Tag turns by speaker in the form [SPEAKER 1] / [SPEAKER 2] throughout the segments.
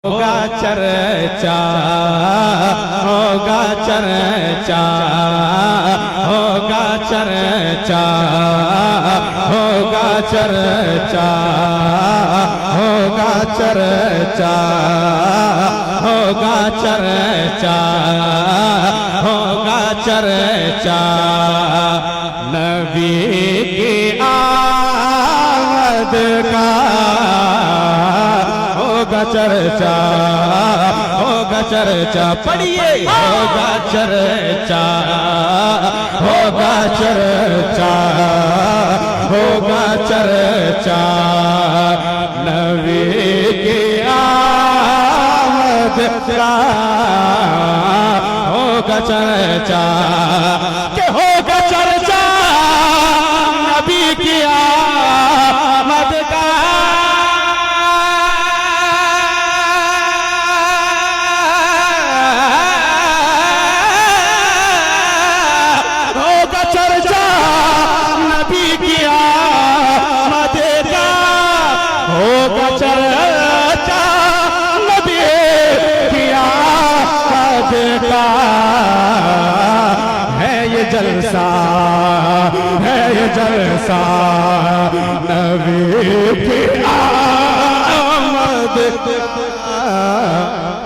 [SPEAKER 1] होगा चर्चा, होगा चर्चा, होगा चर्चा, होगा चर्चा, होगा चर्चा, होगा चर्चा, होगा चर्चा। नबी की आमद का होगा चर्चा, होगा चर्चा। पढ़िए, होगा चर्चा, होगा चर्चा, होगा चर्चा। नबी की आमद का होगा चर्चा, के होगा चर्चा नबी की आमद का। होगा चर्चा नबी की आमद का। है ये जलसा, है ये जलसा नबी की आमद का।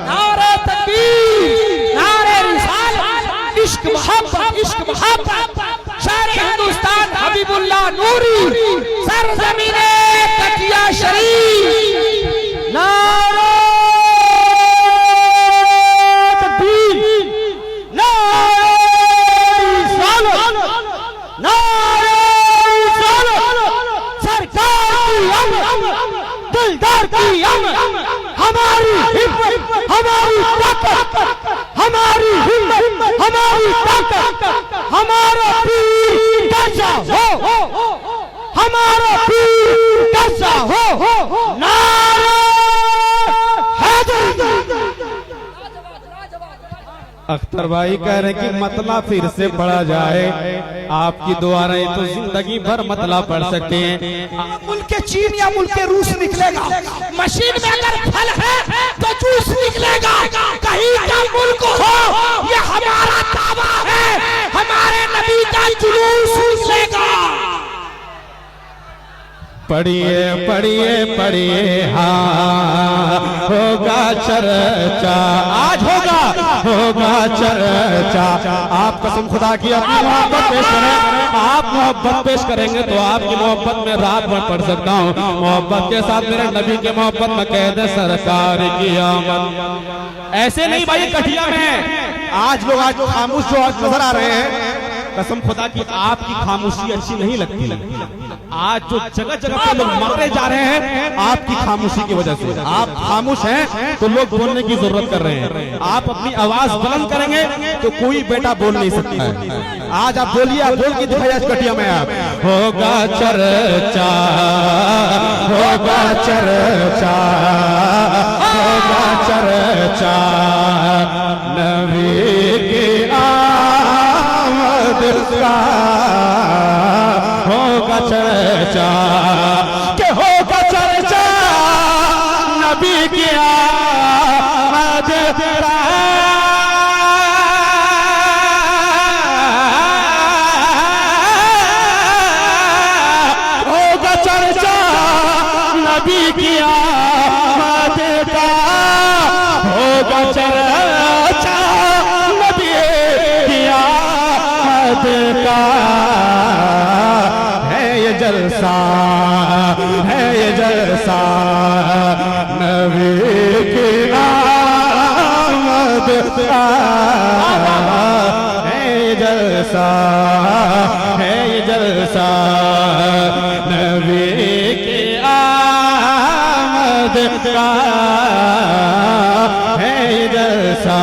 [SPEAKER 2] नारे तकबीर, नारे रिसालत, इश्क मोहब्बत, इश्क मोहब्बत। शायर हिंदुस्तान हबीबुल्लाह नूरी, सरज़मीने तकिया शरीफ। नारे तकबीर, नारे रिसालत, नारे रिसालत। सरकार की अमर, दिलदार की अमर, हमारी हिम्मत, हमारी ताकत, हमारी हिम्मत, हमारी ताकत। हमारा पीर कैसा हो, हमारा पीर कैसा हो। नारे हैदर।
[SPEAKER 1] अख्तर भाई कह रहे कि मतला फिर से पढ़ा जाए। आपकी दुआ रहे तो जिंदगी भर मतला पढ़ सकते हैं।
[SPEAKER 2] मुल्क चीन या मुल्क रूस निकलेगा, मशीन में अगर फल है तो जूस निकलेगा। कहीं का मुल्क हो, ये हमारा दावा है, हमारे नबी का जुलूस निकलेगा।
[SPEAKER 1] पढ़िए पढ़िए पढ़िए, हाँ होगा चर्चा, आज होगा, होगा चर्चा। आप कसम खुदा की अपनी मोहब्बत पेश करें, आप मोहब्बत पेश करेंगे तो आपकी मोहब्बत में रात भर पढ़ सकता हूँ। मोहब्बत के साथ मेरे नबी के मोहब्बत में कह दे सरकार की आमद। ऐसे नहीं भाई, कठिया में है आज लोग, आज खामोश जो आज नजर आ रहे हैं, कसम खुदा की आपकी खामोशी अच्छी नहीं लगती। आज जो जगह जगह पे लोग मरने जा रहे हैं आपकी खामोशी की वजह से। आप खामोश हैं तो लोग बोलने की जरूरत कर रहे हैं। आप अपनी आवाज बुलंद करेंगे तो कोई बेटा बोल नहीं सकता है। आज आप बोलिए, आप बोल के दिखाइए आज कटिया में। आप होगा चर्चा, होगा चर्चा, होगा चर्चा नबी की आमद का। होगा चर्चा, के होगा चर्चा नबी की आमद का। होगा चर्चा नबी की आमद का। होगा चर्चा नबी की आमद का। है ये जलसा, है ये जलसा नबी की आमद का। है ये जलसा, है ये जलसा नबी की आमद का। है ये जलसा।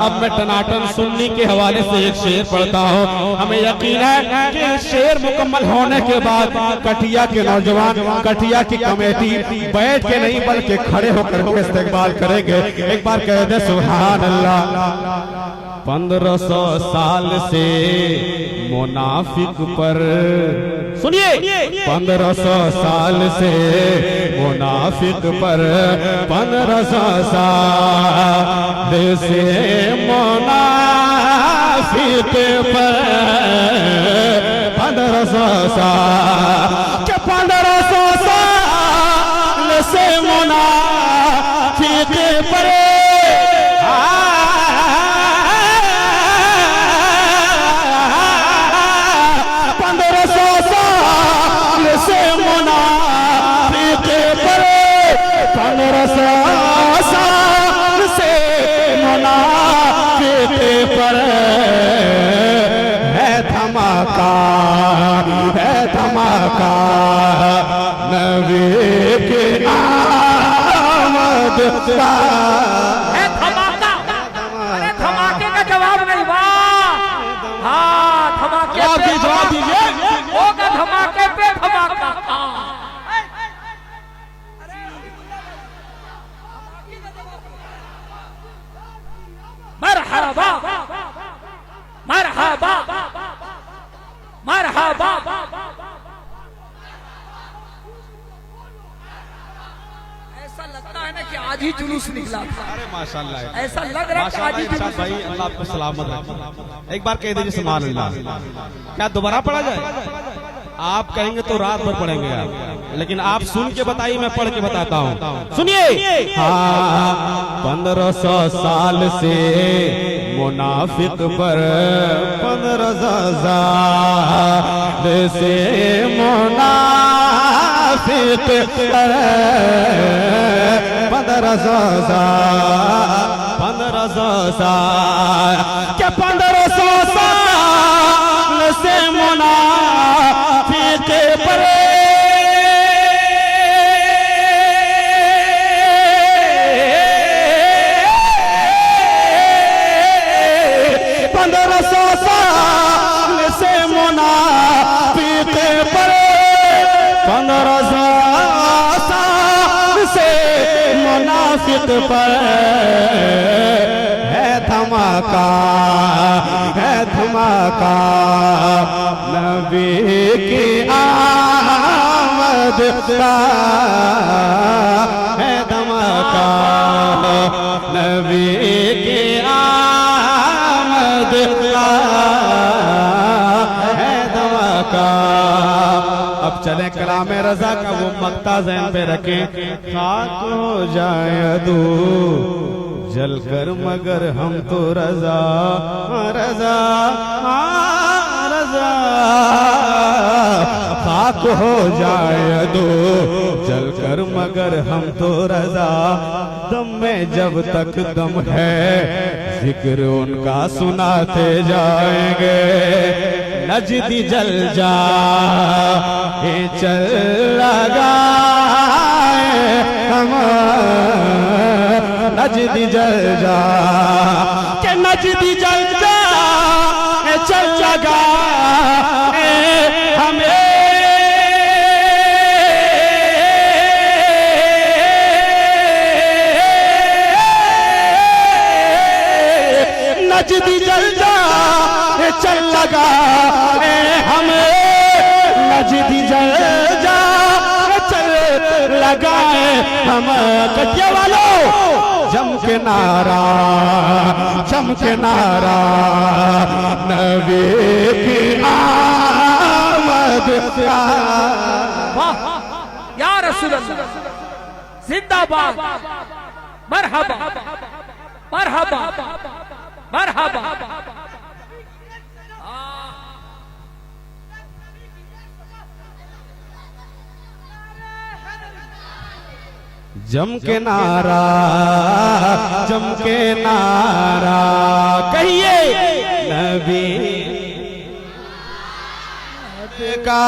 [SPEAKER 1] अब मैं टनाटन सुन्नी के हवाले से एक शेर पढ़ता हूँ। हमें यकीन है कि शेर मुकम्मल होने के बाद कटिया के नौजवान, कटिया की कमेटी बैठ के नहीं बल्कि खड़े होकर के इस्तेकबाल करेंगे। एक बार कह दे सुभान अल्लाह। 1500 साल से मुनाफिक पर सुनिए 1500 साल से मुनाफिक पर 1500 साल से मुनाफिक पर 1500 साल के 1500 साल से मुनाफिक पर 1500 साल से मुनाफिक पर है धमाका नबी की आमद का
[SPEAKER 2] है धमाका। अरे धमाके का जवाब नहीं, वाह हाँ धमाके पे
[SPEAKER 1] जवाब दीजिए।
[SPEAKER 2] होगा धमाके पे धमाका। मरहबा मरहबा मरहबा। ऐसा लगता है ना कि आज ही जुलूस निकला था।
[SPEAKER 1] अरे माशाल्लाह,
[SPEAKER 2] ऐसा लग रहा है कि आज ही जुलूस
[SPEAKER 1] भाई अल्लाह आपको सलामत रखे। एक बार कह दीजिए सुभान अल्लाह। क्या दोबारा पढ़ा जाए? आप कहेंगे तो रात भर पढ़ेंगे आप, लेकिन आप सुन के बताइए, मैं पढ़ के बताता हूँ। सुनिए 1500 साल से मुनाफिक पर 1500 साल से मुनाफिक पर 1500 साल के 1500 साल से मुनाफिक पर 1500 साल से मुनाफिक पर 1500 साल से मुनाफिक पर है धमाका नबी की आमद का है धमाका नबी की आमद का है धमाका। अब चले कलाम रजा का वो मक्ता ज़हन पे रखें। खाक हो जाए दू जल कर मगर हम तो रजा रजा रजा। खाक हो जाए दो जल कर मगर हम तो रजा। दम में जब तक दम है जिक्र उनका सुनाते जाएंगे। नजदी जल जा चल लगा हम नजदी जल जा के नजदी जल जा चल लगा हमें। नजदी जल जा चल लगा हमें। नजदी जल जा चल लगाए हम। कच्चे वालों जम के नारा नबी की आमद का।
[SPEAKER 2] वाह या रसूल अल्लाह जिंदाबाद। मरहबा मरहबा मरहबा।
[SPEAKER 1] जम के नारा कहिए नबी का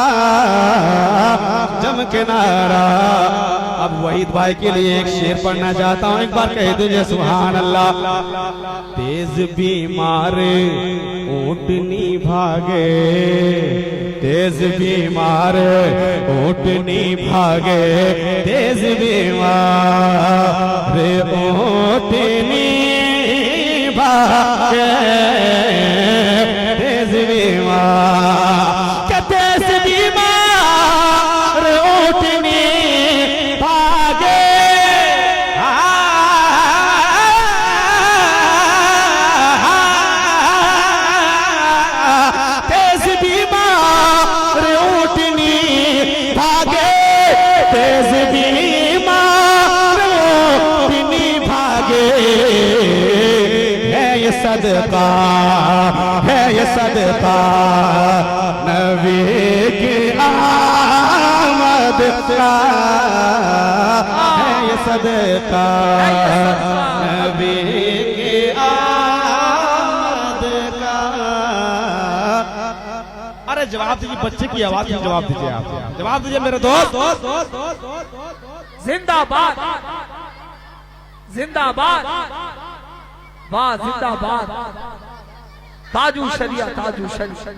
[SPEAKER 1] जम के नारा। अब वहीद भाई के लिए एक शेर पढ़ना चाहता हूँ, एक बार कह दीजिए सुभान अल्लाह। तेज बीमार ऊँटनी भागे, तेज बीमार ऊँटनी भागे, तेज बीमार ऊँटनी भागे, तेज बीमार, तेज बीमार सदका है, ये सदका नबी की आमद का है, ये सदका नबी की आमद का। अरे जवाब दीजिए, बच्चे की आवाज में जवाब दीजिए, आप जवाब दीजिए मेरे दोस्त।
[SPEAKER 2] जिंदाबाद जिंदाबाद, वाह जिंदाबाद, ताजू शरिया ताजू शरिया।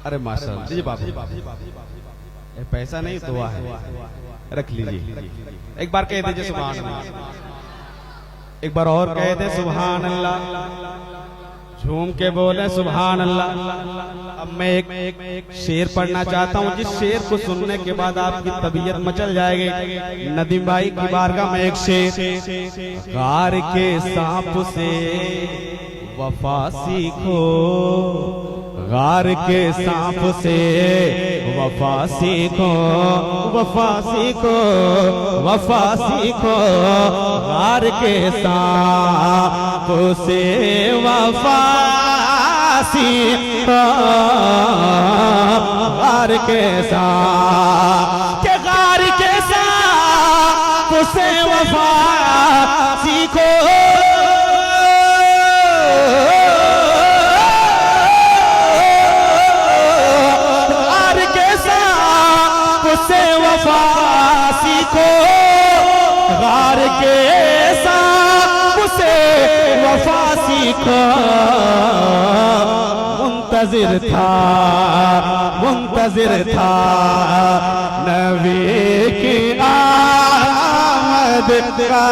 [SPEAKER 1] अरे माशाल्लाह, जी बाबू ये पैसा नहीं दुआ है, रख लीजिए। एक बार कह दीजिए सुभान अल्लाह, एक बार और कह दे सुभान अल्लाह, झूम के बोले सुभान अल्लाह। अब मैं एक शेर पढ़ना चाहता हूँ, जिस शेर को सुनने के बाद आपकी तबीयत मचल जाएगी। नदीम भाई की बारगाह में एक शेर। गार के सांप से वफा सीखो, गार के सांप से वफा सीखो, वफा सीखो, वफा सीखो, गार के सांप से वफा सीखो, गार के सांप के, गार के सांप से वफा सीखो, से वफा सीखो, गार के सांप से वफा सीखो। मुंतजिर था नबी की आमद का,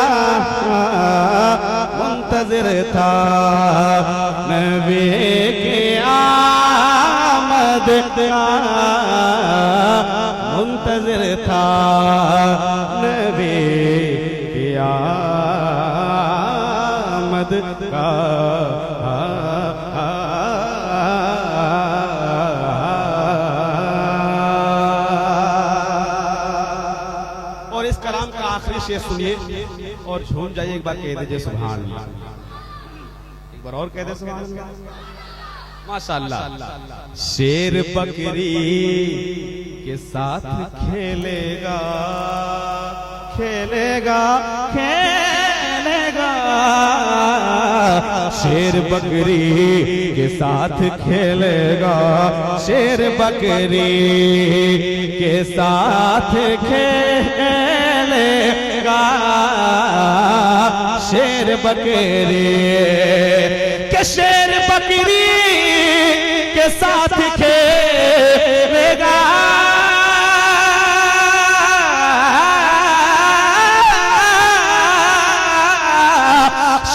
[SPEAKER 1] मुंतजिर था नबी की आमद का, मुंतजिर था नबी की आमद का। और इस कलाम का आखिरी शेर सुनिए और झूम जाइए। एक बार कह दीजिए सुभान अल्लाह, एक बार और कह दे सुभान अल्लाह, माशाअल्लाह। शेर बकरी के साथ खेलेगा, खेलेगा, खेलेगा, शेर बकरी के साथ खेलेगा, शेर बकरी के साथ खेलेगा, शेर बकरी के, शेर बकरी के साथ खेलेगा,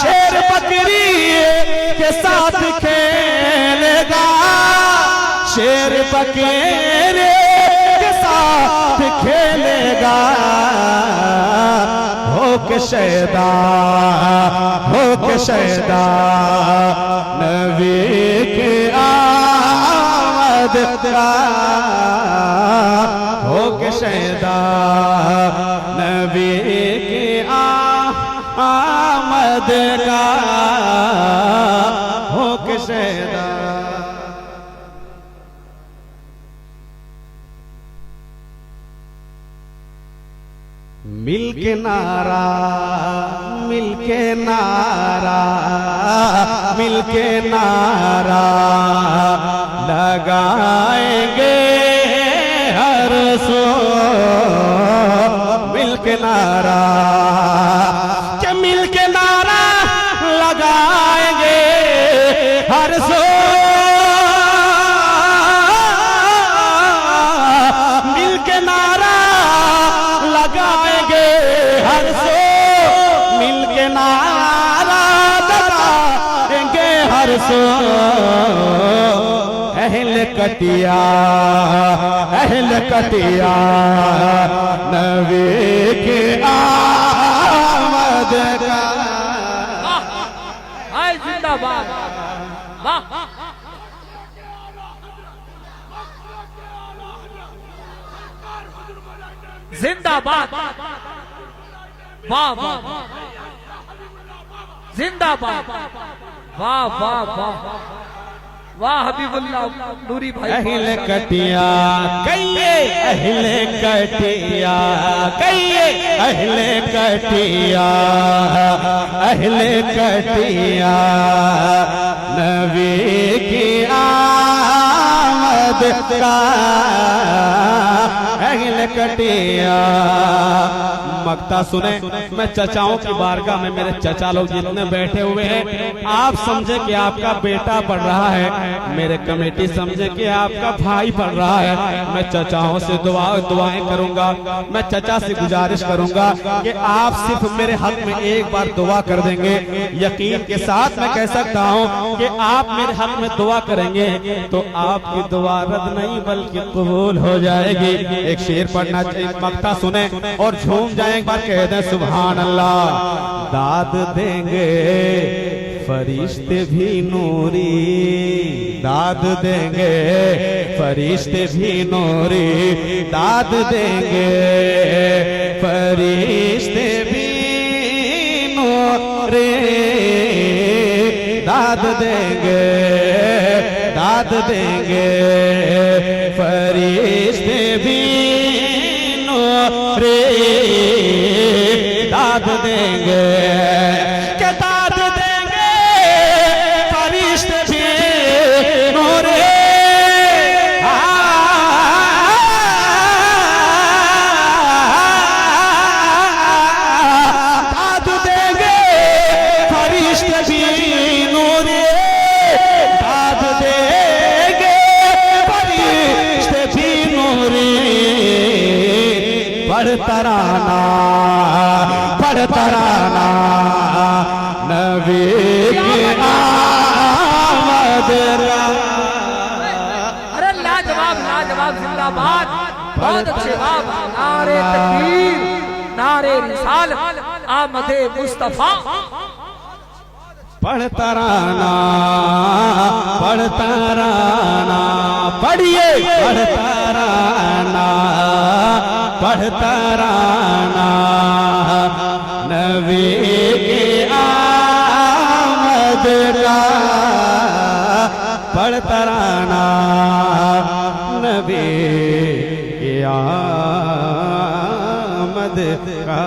[SPEAKER 1] शेर बकरी के साथ खेलेगा, शेर बकरी के साथ खेलेगा, हो के शैदा, हो के शैदा नबी की आमद का, हो के शैदा नबी की आमद का, हो के शैदा। मिल के नारा, मिल के नारा, मिल के नारा लगाएंगे हर सो, मिल के नारा, के मिल के नारा लगाएंगे हर सो, मिल के नारा लगाएंगे हर सो, मिल के नारा लगाएंगे हर सो। अहल कटिया, अहल कटिया नबी की आमद का।
[SPEAKER 2] हाय जिंदाबाद, वाह जिंदाबाद, वाह वाह, जिंदाबाद, वाह वाह वाह वाह, हबीबुल्लाह नूरी भाई।
[SPEAKER 1] अहिल कटिया कहिए, अहिल कटिया कहिए, अहिल कटिया, अहिल कटिया, नबी की आमद का अहिल कटिया। मक्ता सुने, मैं चचाओं की बारगाह में मेरे चचा लोग जितने बैठे हुए हैं, आप समझे कि आपका बेटा पढ़ रहा है, मेरे कमेटी समझे कि आपका भाई पढ़ रहा है। मैं चचाओं से दुआएं करूंगा, मैं चचा से गुजारिश करूंगा कि आप सिर्फ मेरे हक में एक बार दुआ कर देंगे। यकीन के साथ मैं कह सकता हूं कि आप मेरे हक में दुआ करेंगे तो आपकी दुआ रद्द नहीं बल्कि कबूल हो जाएगी। एक शेर पढ़ना चाहिए, मक्ता सुने और झूम जाए, एक बार कह दें सुभान अल्लाह। दाद देंगे फरिश्ते भी नूरी, दाद देंगे फरिश्ते भी नूरी, दाद देंगे फरिश्ते भी नूरी, दाद देंगे, दाद देंगे फरिश्ते भी नूरी, दाद देंगे, के दाद देंगे फरिश्ते भी नूरी, दाद देंगे फरिश्ते भी नूरी, दाद देंगे फरिश्ते भी नूरी। पढ़ तराना, पढ़ तराना, नबी की आमद का।
[SPEAKER 2] अरे लाजवाब लाजवाब, जिंदाबाद, बहुत अच्छे बाप। नारे तकबीर, नारे रिसालत, आमदे मुस्तफा।
[SPEAKER 1] पढ़ तराना, पढ़ तराना, पढ़िए पढ़ तराना, पढ़ तराना, नबी की आमद का। पढ़ तराना, नबी की आमद का।